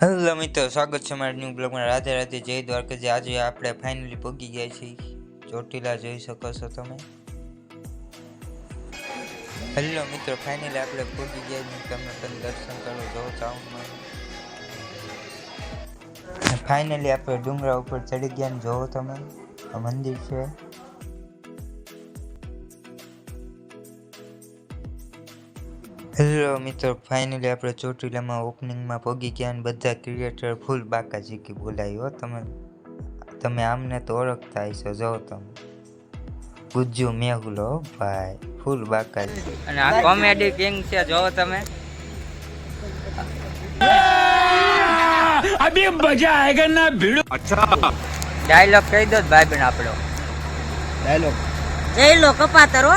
Hello મિત્રો, સ્વાગત છે મારા ન્યૂ બ્લોગમાં. રાધે રાધે, જય દ્વારકાજી. આજે આપણે ફાઇનલી પહોંચી ગયા છીએ ચોટીલા, જોઈ શકો છો તમે. હેલો મિત્રો, ફાઇનલી આપણે પહોંચી ગયા છીએ. તમે પણ દર્શન કરો જો ટાઉનમાં. ફાઇનલી આપણે ડુંગરા ઉપર ચડી ગયા ને જોવો તમે, આ મંદિર છે. હેલો મિત્રો, ફાઇનલી આપણે ચોટીલામાં ઓપનિંગમાં પહોંચી ગયા અને બધા ક્રિએટર ફૂલ બાકાજીકી બોલાવી હો. તમે આમને તો ઓળખતા હશો, જો તમે ગુજ્જુ મેહુલો ભાઈ ફૂલ બાકાજી. અને આ કોમેડી કિંગ છે, જોવો તમે. अभी मजा आएगा ना भिड़ो. अच्छा ડાયલોગ કહી દો ભાઈ બેન આપણો. ડાયલોગ જઈ લો કપાતરો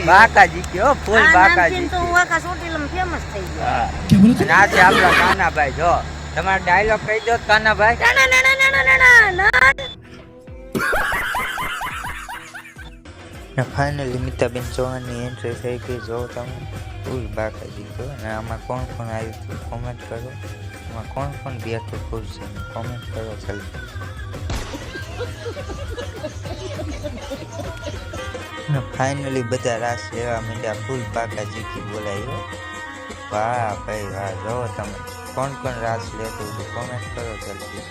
બાકાજી કયો ફૂલ બાકાજી. તો હું આખા ચોટીલામાં ફેમસ થઈ ગયો. અને આ છે આપણા કાનાભાઈ. જો તમારો ડાયલોગ કહી દો કાનાભાઈ. ફાઇનલી મિતાબેન ચૌહાણની એન્ટ્રી થઈ ગઈ, જો તમે ફૂલ બાકાજી કહો. અને આમાં કોણ કોણ આવ્યું હતું કોમેન્ટ કરો. આમાં કોણ કોણ બેઠું ખુરશી કોમેન્ટ કરો જલ્દી. ફાઇનલી બધા રાસ લેવા માંડ્યા, ફૂલ બાકાજી બોલાયો. વાહ ભાઈ વાહ, જો તમે કોણ કોણ રાસ લેતું હતું કોમેન્ટ કરો જલ્દી.